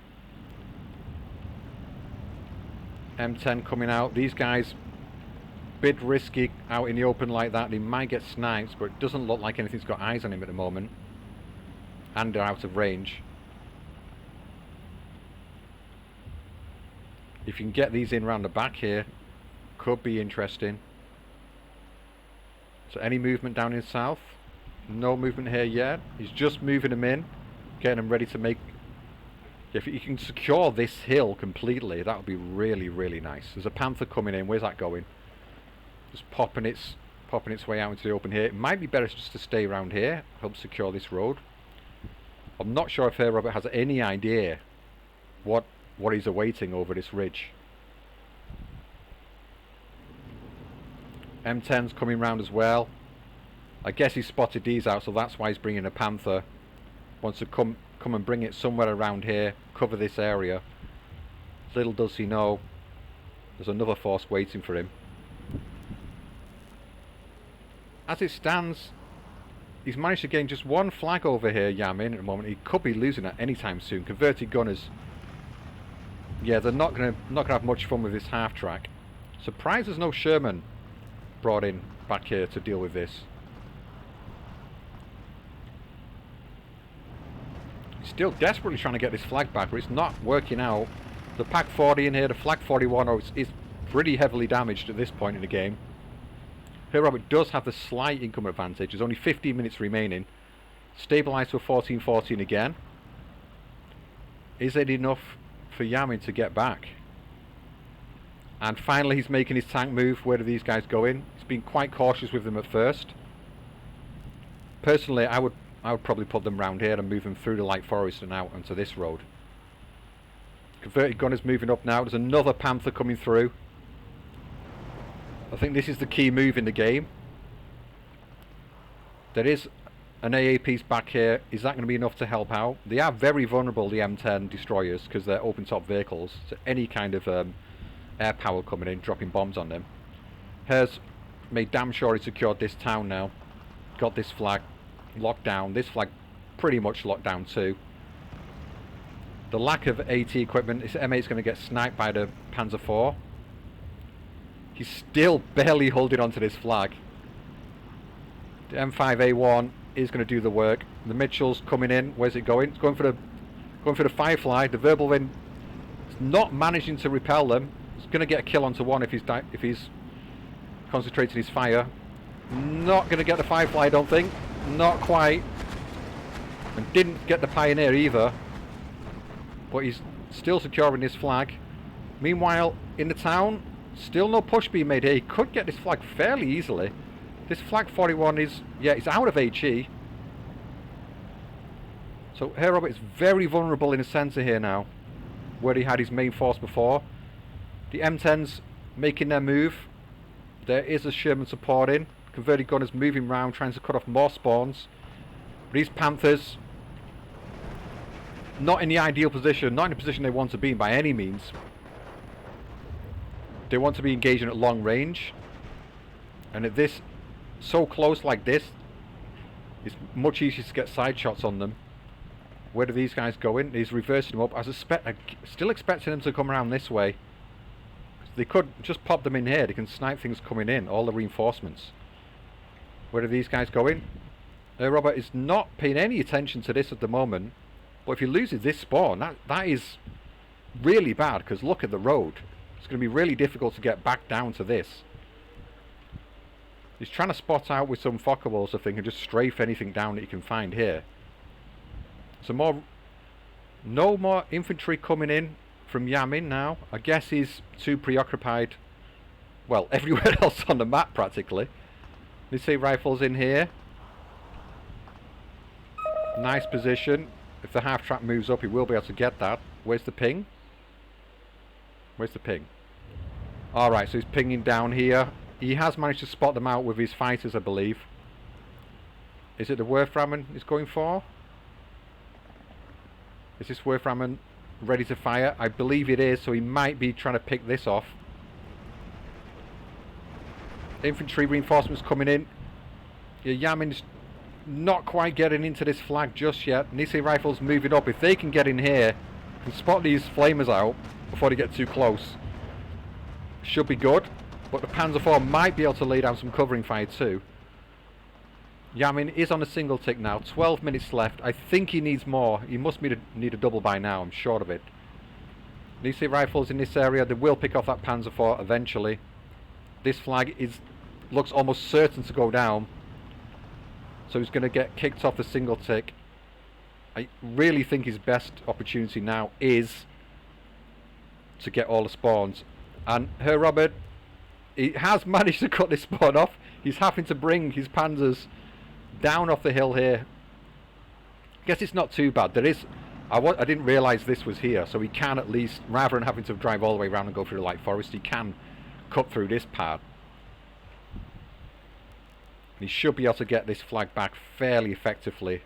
[SPEAKER 1] M10 coming out. These guys, bit risky out in the open like that. They might get snipes, but it doesn't look like anything's got eyes on him at the moment. And they're out of range. If you can get these in round the back here, could be interesting. So any movement down in south? No movement here yet. He's just moving them in, getting them ready to make... If you can secure this hill completely, that would be really, really nice. There's a Panther coming in. Where's that going? Just popping its way out into the open here. It might be better just to stay around here, help secure this road. I'm not sure if Herr Robert has any idea what he's awaiting over this ridge. M10's coming round as well. I guess he spotted these out, so that's why he's bringing a Panther. Wants to come and bring it somewhere around here, cover this area. Little does he know, there's another force waiting for him. As it stands, he's managed to gain just one flag over here, Yamin, at the moment. He could be losing at any time soon. Converted gunners, yeah, they're not gonna have much fun with this half track. Surprised there's no Sherman brought in back here to deal with this. He's still desperately trying to get this flag back, but it's not working out. The Pack 40 in here, the Flag 41 is pretty heavily damaged at this point in the game. Herr Robert does have the slight income advantage. There's only 15 minutes remaining. Stabilised to a 14-14 again. Is it enough for Yamin to get back? And finally he's making his tank move. Where do these guys go in? He's been quite cautious with them at first. Personally, I would probably put them round here and move them through the light forest and out onto this road. Converted gunners moving up now. There's another Panther coming through. I think this is the key move in the game. There is an AA piece back here. Is that going to be enough to help out? They are very vulnerable, the M10 destroyers, because they're open top vehicles. So any kind of air power coming in, dropping bombs on them. Herr's made damn sure he secured this town now. Got this flag locked down. This flag pretty much locked down too. The lack of AT equipment, this M8 is going to get sniped by the Panzer IV. He's still barely holding on to this flag. The M5A1 is going to do the work. The Mitchell's coming in. Where's it going? It's going for the Firefly. The Verbal Wind is not managing to repel them. He's going to get a kill onto one if he's concentrating his fire. Not going to get the Firefly, I don't think. Not quite. And didn't get the Pioneer either. But he's still securing his flag. Meanwhile, in the town, still no push being made here. He could get this flag fairly easily. This Flag 41 is, yeah, it's out of HE. So Herr Robert is very vulnerable in a centre here now, where he had his main force before. The M10's making their move. There is a Sherman supporting. Converted gunners moving round, trying to cut off more spawns. These Panthers, not in the ideal position, not in the position they want to be in by any means. They want to be engaging at long range. And at this, so close like this, it's much easier to get side shots on them. Where do these guys go in? He's reversing them up. I'm still expecting them to come around this way. They could just pop them in here. They can snipe things coming in, all the reinforcements. Where do these guys go in? Robert is not paying any attention to this at the moment. But if he loses this spawn, that is really bad, because look at the road. It's going to be really difficult to get back down to this. He's trying to spot out with some Focke-Wulfs, I think, and just strafe anything down that you can find here. So no more infantry coming in from Yamin now. I guess he's too preoccupied, well, everywhere else on the map practically. Let's see, rifles in here. Nice position. If the half track moves up, he will be able to get that. Where's the ping? Where's the ping? Alright, so he's pinging down here. He has managed to spot them out with his fighters, I believe. Is it the Wolframen he's going for? Is this Wolframen ready to fire? I believe it is, so he might be trying to pick this off. Infantry reinforcements coming in. Yamin's not quite getting into this flag just yet. Nisei rifles moving up. If they can get in here and spot these flamers out before they get too close, should be good. But the Panzer IV might be able to lay down some covering fire too. Yamin is on a single tick now. 12 minutes left. I think he needs more. He must need a double by now. I'm sure of it. Nisei rifles in this area. They will pick off that Panzer IV eventually. This flag looks almost certain to go down. So he's going to get kicked off the single tick. I really think his best opportunity now is to get all the spawns. And Herr Robert, he has managed to cut this spawn off. He's having to bring his panzers down off the hill here. I guess it's not too bad. There is, I didn't realise this was here, so he can at least, rather than having to drive all the way around and go through the light forest, he can cut through this part. He should be able to get this flag back fairly effectively.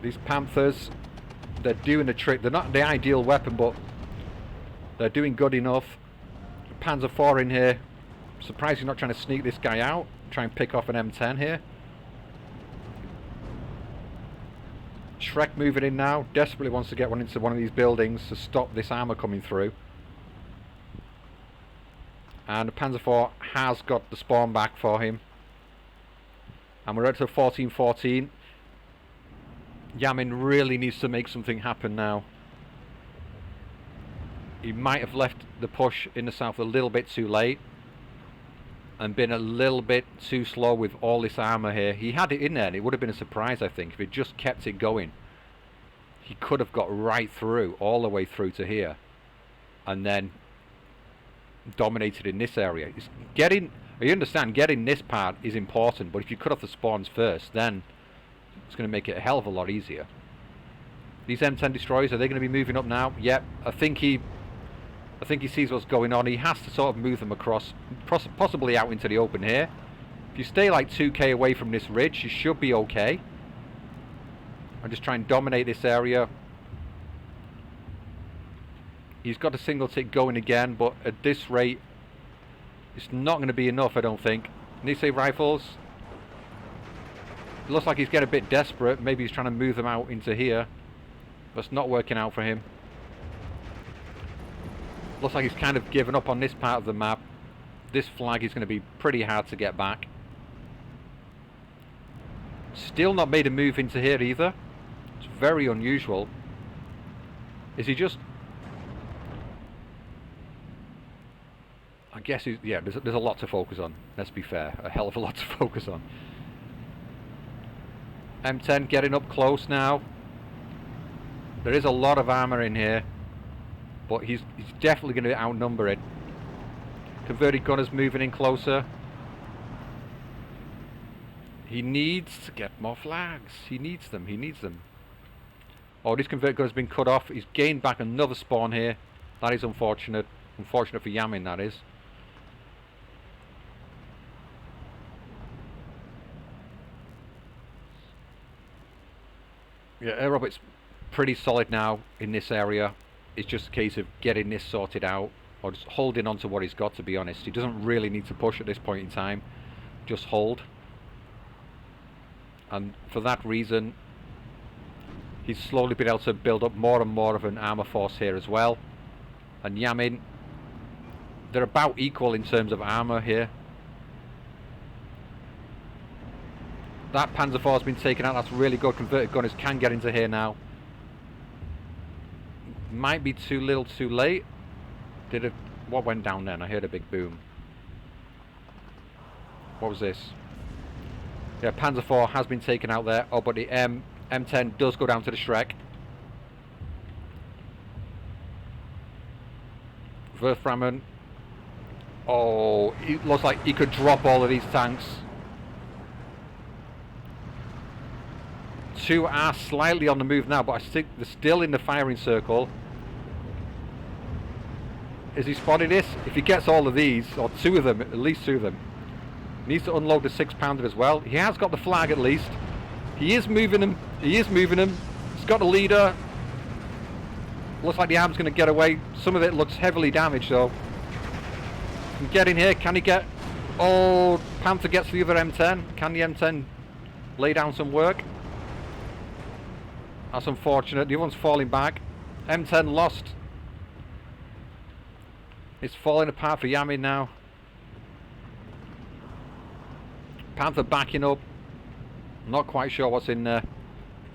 [SPEAKER 1] These Panthers, they're doing the trick. They're not the ideal weapon, but they're doing good enough. Panzer IV in here. Surprised he's not trying to sneak this guy out. Try and pick off an M10 here. Shrek moving in now. Desperately wants to get one into one of these buildings to stop this armour coming through. And the Panzer IV has got the spawn back for him. And we're up to 1414. Yamin really needs to make something happen now. He might have left the push in the south a little bit too late. And been a little bit too slow with all this armour here. He had it in there and it would have been a surprise, I think, if he just kept it going. He could have got right through, all the way through to here. And then dominated in this area. It's you understand, getting this part is important, but if you cut off the spawns first, then it's going to make it a hell of a lot easier. These M10 destroyers, are they going to be moving up now? Yep, I think he sees what's going on. He has to sort of move them across, possibly out into the open here. If you stay like 2k away from this ridge, you should be okay. And just try and dominate this area. He's got a single tick going again, but at this rate, it's not going to be enough, I don't think. Nisei rifles. It looks like he's getting a bit desperate. Maybe he's trying to move them out into here. That's not working out for him. Looks like he's kind of given up on this part of the map. This flag is going to be pretty hard to get back. Still not made a move into here either. It's very unusual. Is he just... I guess he's... Yeah, there's a lot to focus on. Let's be fair. A hell of a lot to focus on. M10 getting up close now. There is a lot of armour in here. But he's definitely going to outnumber it. Converted gunners moving in closer. He needs to get more flags. He needs them. He needs them. Oh, this converted gunner's been cut off. He's gained back another spawn here. That is unfortunate. Unfortunate for Yamin, that is. Yeah, Robert's pretty solid now in this area. It's just a case of getting this sorted out, or just holding on to what he's got, to be honest. He doesn't really need to push at this point in time. Just hold. And for that reason, he's slowly been able to build up more and more of an armour force here as well. And Yamin, they're about equal in terms of armour here. That Panzer IV has been taken out. That's really good. Converted gunners can get into here now. Might be too little too late. What went down then? I heard a big boom. What was this? Yeah, Panzer IV has been taken out there. Oh, but the M10 does go down to the Shrek. Wolframen. Oh, it looks like he could drop all of these tanks. 2 are slightly on the move now, but they're still in the firing circle. Is he spotted this? If he gets all of these, or 2 of them, at least 2 of them, needs to unload the 6-pounder as well. He has got the flag at least. He is moving them. He is moving them. He's got the leader. Looks like the arm's going to get away. Some of it looks heavily damaged though. Can get in here. Can he get... Oh, Panther gets the other M10. Can the M10 lay down some work? That's unfortunate. The other one's falling back. M10 lost. It's falling apart for Yamin now. Panther backing up. Not quite sure what's in there.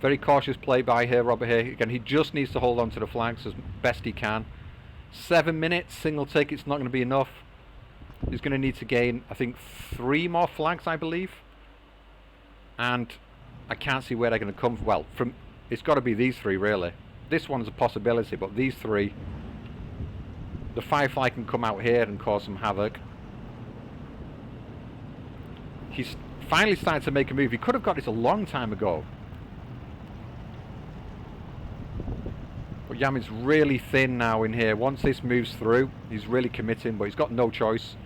[SPEAKER 1] Very cautious play by Herr Robert here. Again, he just needs to hold on to the flags as best he can. 7 minutes, single tick, it's not going to be enough. He's going to need to gain, I think, 3 more flags, I believe. And I can't see where they're going to come from. Well, it's got to be these 3, really. This one's a possibility, but these 3... The Firefly can come out here and cause some havoc. He's finally started to make a move. He could have got this a long time ago. But Yamin's really thin now in here. Once this moves through, he's really committing, but he's got no choice.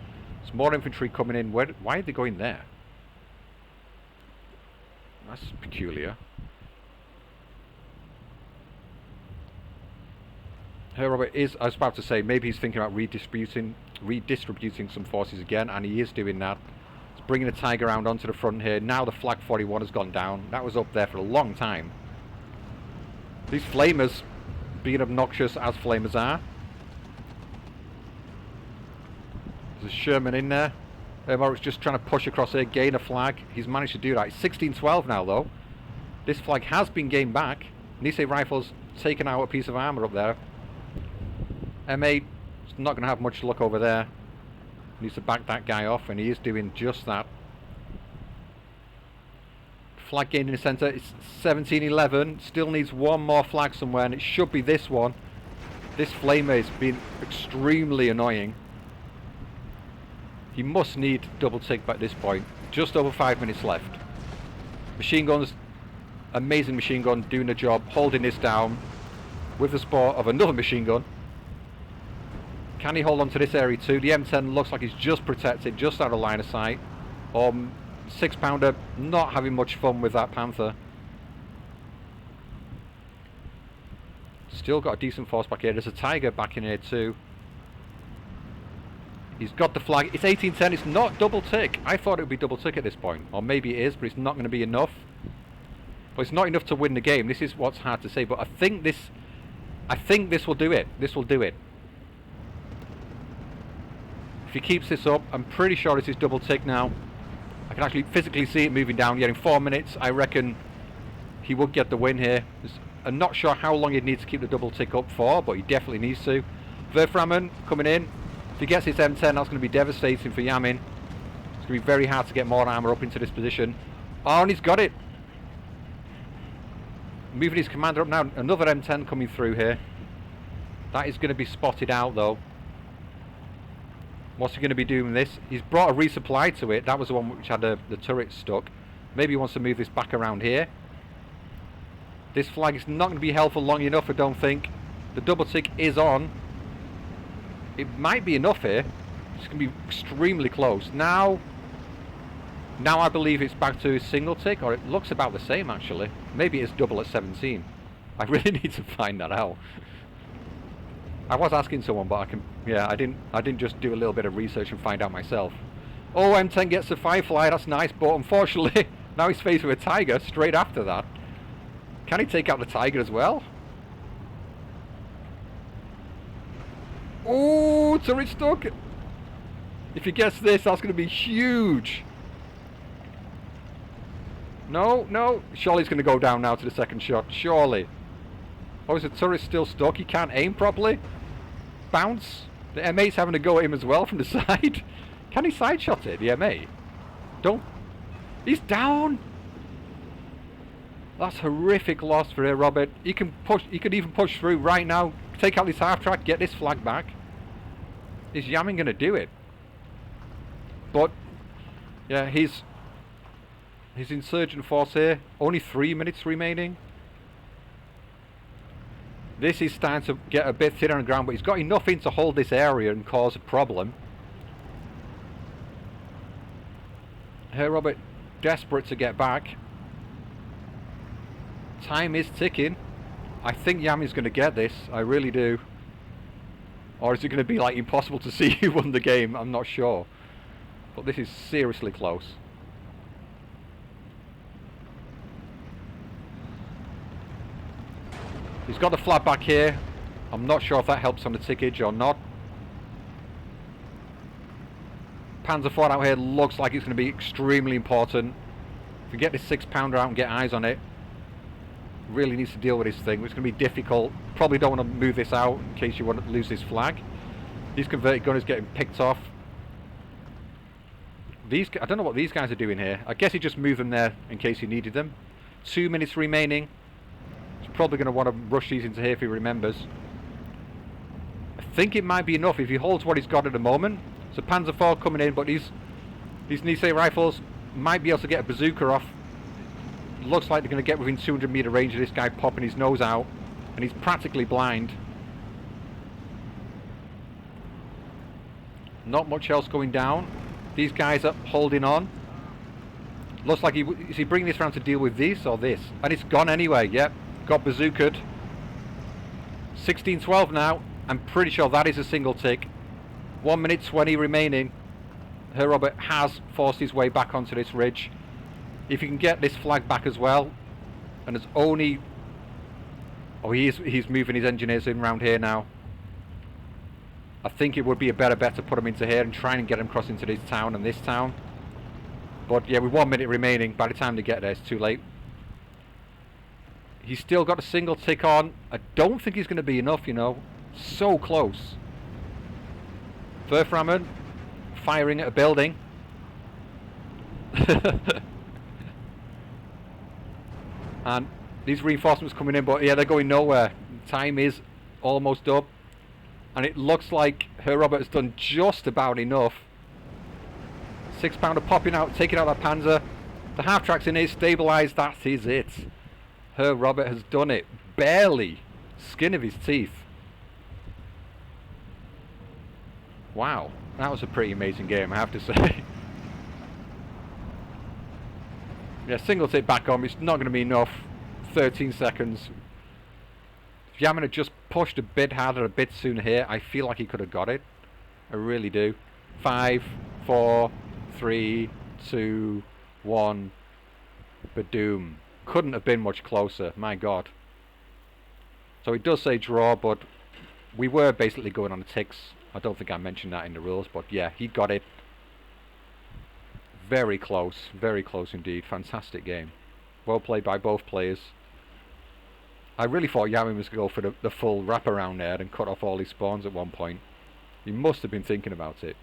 [SPEAKER 1] There's more infantry coming in. Why are they going there? That's peculiar. Herr Robert is, I was about to say, maybe he's thinking about redistributing some forces again, and he is doing that. He's bringing the Tiger round onto the front here. Now the Flag 41 has gone down. That was up there for a long time. These flamers, being obnoxious as flamers are. There's a Sherman in there. Herr just trying to push across here, gain a flag. He's managed to do that. It's 16-12 now, though. This flag has been gained back. Nisei Rifles taken out a piece of armour up there. M8 is not going to have much luck over there. Needs to back that guy off, and he is doing just that. Flag gained in the centre. It's 17-11. Still needs 1 more flag somewhere, and it should be this one. This flamer has been extremely annoying. He must need double tick at this point. Just over 5 minutes left. Machine guns, amazing machine gun, doing the job, holding this down with the support of another machine gun. Can he hold on to this area too? The M10 looks like he's just protected, just out of line of sight. 6-pounder, not having much fun with that Panther. Still got a decent force back here. There's a Tiger back in here too. He's got the flag. It's 18-10. It's not double tick. I thought it would be double tick at this point. Or maybe it is, but it's not going to be enough. But it's not enough to win the game. This is what's hard to say. But I think this will do it. This will do it. If he keeps this up, I'm pretty sure this is double tick now. I can actually physically see it moving down. Yet in 4 minutes, I reckon he would get the win here. I'm not sure how long he'd need to keep the double tick up for, but he definitely needs to. Verframen coming in. If he gets his M10, that's going to be devastating for Yamin. It's going to be very hard to get more armour up into this position. Oh, and he's got it. Moving his commander up now. Another M10 coming through here. That is going to be spotted out, though. What's he going to be doing with this? He's brought a resupply to it. That was the one which had the turret stuck. Maybe he wants to move this back around here. This flag is not going to be held for long enough, I don't think. The double tick is on. It might be enough here. It's going to be extremely close. Now I believe it's back to single tick, or it looks about the same actually. Maybe it's double at 17. I really need to find that out. I was asking someone, but I didn't just do a little bit of research and find out myself. Oh, M10 gets the Firefly, that's nice, but unfortunately now he's faced with a Tiger straight after that. Can he take out the Tiger as well? Oh, turret stuck. If he gets this, that's going to be huge. No. Surely he's going to go down now to the second shot. Surely. Oh, is the turret still stuck? He can't aim properly. Bounce. The M8's having to go at him as well from the side. Can he side shot it, the M8? Don't. He's down. That's horrific loss for Herr Robert. He can push. He could even push through right now. Take out this half track. Get this flag back. Is Yamin going to do it? But yeah, his insurgent force here. Only 3 minutes remaining. This is starting to get a bit thinner on the ground, but he's got enough in to hold this area and cause a problem. Herr Robert desperate to get back. Time is ticking. I think Yamin's going to get this. I really do. Or is it going to be like impossible to see who won the game? I'm not sure. But this is seriously close. He's got the flat back here. I'm not sure if that helps on the tickage or not. Panzer IV out here looks like it's going to be extremely important. If we get this 6-pounder out and get eyes on it, really needs to deal with this thing. It's going to be difficult. Probably don't want to move this out in case you want to lose this flag. These converted gunners getting picked off. These, I don't know what these guys are doing here. I guess he just moved them there in case he needed them. 2 minutes remaining. He's probably going to want to rush these into here if he remembers. I think it might be enough if he holds what he's got at the moment. So Panzer IV coming in, but these Nisei rifles might be able to get a bazooka off. Looks like they're going to get within 200 meter range of this guy popping his nose out, and he's practically blind. Not much else going down. These guys are holding on. Looks like is he bringing this round to deal with this or this? And it's gone anyway. Yep, got bazookaed. 16-12 now. I'm pretty sure that is a single tick. 1 minute 20 remaining. Herr Robert has forced his way back onto this ridge. If you can get this flag back as well, and it's only... Oh, he's moving his engineers in around here now. I think it would be a better bet to put him into here and try and get him across into this town and this town. But yeah, with 1 minute remaining, by the time they get there, it's too late. He's still got a single tick on. I don't think he's going to be enough, you know. So close. Werframen firing at a building. And these reinforcements coming in, but yeah, they're going nowhere. Time is almost up. And it looks like Herr Robert has done just about enough. 6-pounder popping out, taking out that Panzer. The half-track's in it, stabilised, that is it. Herr Robert has done it. Barely. Skin of his teeth. Wow, that was a pretty amazing game, I have to say. Yeah, single tick back on, it's not going to be enough. 13 seconds. If Yamin had just pushed a bit harder, a bit sooner here, I feel like he could have got it. I really do. 5, 4, 3, 2, 1. Badoom. Couldn't have been much closer, my god. So it does say draw, but we were basically going on the ticks. I don't think I mentioned that in the rules, but yeah, he got it. Very close indeed. Fantastic game. Well played by both players. I really thought Yamin was going to go for the full wraparound there and cut off all his spawns at one point. He must have been thinking about it.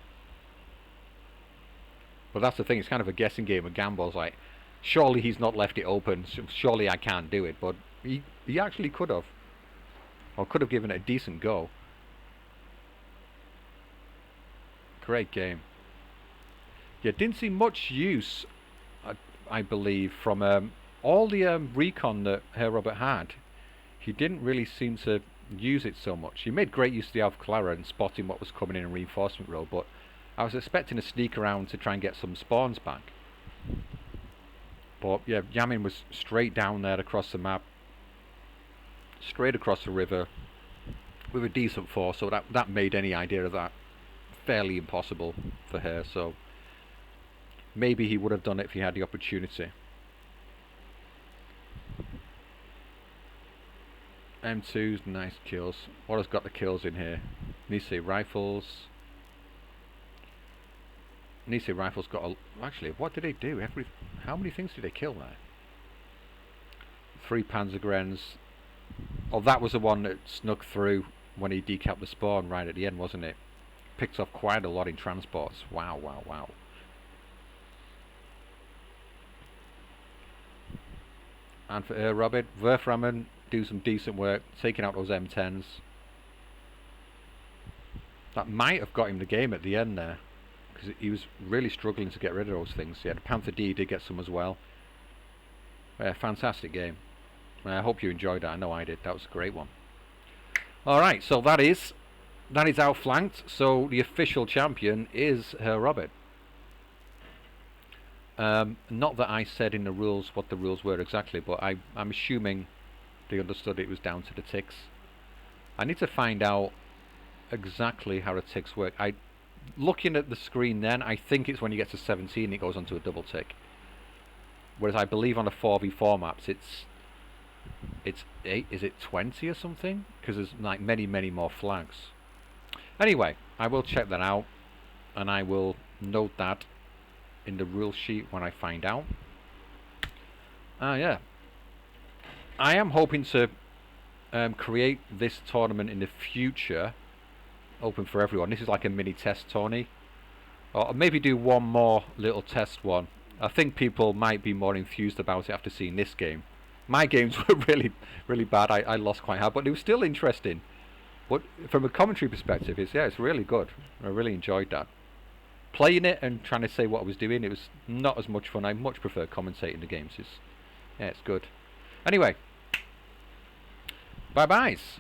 [SPEAKER 1] But that's the thing, it's kind of a guessing game, a gamble. It's like, surely he's not left it open, surely I can't do it, but he actually could have. Or could have given it a decent go. Great game. Yeah, didn't see much use, I believe, from all the recon that Herr Robert had. He didn't really seem to use it so much. He made great use of the Alpha and spotting what was coming in reinforcement row, but I was expecting a sneak around to try and get some spawns back. But yeah, Yamin was straight down there across the map, straight across the river, with a decent force, so that made any idea of that fairly impossible for her, so maybe he would have done it if he had the opportunity. M2's nice kills. What has got the kills in here? Nisei rifles. Nisei rifles got a... Actually, what did they do? How many things did they kill there? 3 Panzergrens. Oh, that was the one that snuck through when he decapped the spawn right at the end, wasn't it? Picked off quite a lot in transports. Wow, wow, wow. And for Robert, Werframen do some decent work, taking out those M10s. That might have got him the game at the end there, because he was really struggling to get rid of those things. Yeah, the Panther D did get some as well. Fantastic game. I hope you enjoyed that. I know I did. That was a great one. Alright, so that is Outflanked. So the official champion is Herr Robert. Not that I said in the rules what the rules were exactly, but I'm assuming they understood it was down to the ticks. I need to find out exactly how the ticks work. Looking at the screen then, I think it's when you get to 17 it goes onto a double tick. Whereas I believe on the 4v4 maps it's 8, is it 20 or something? Because there's like many more flags. Anyway, I will check that out and I will note that in the rule sheet when I find out. Yeah. I am hoping to create this tournament in the future open for everyone. This is like a mini test tourney, or maybe do one more little test one. I think people might be more enthused about it after seeing this game. My games were really bad. I lost quite hard, but it was still interesting. But from a commentary perspective, it's really good. I really enjoyed that. Playing it and trying to say what I was doing, it was not as much fun. I much prefer commentating the games. It's good. Anyway, bye byes.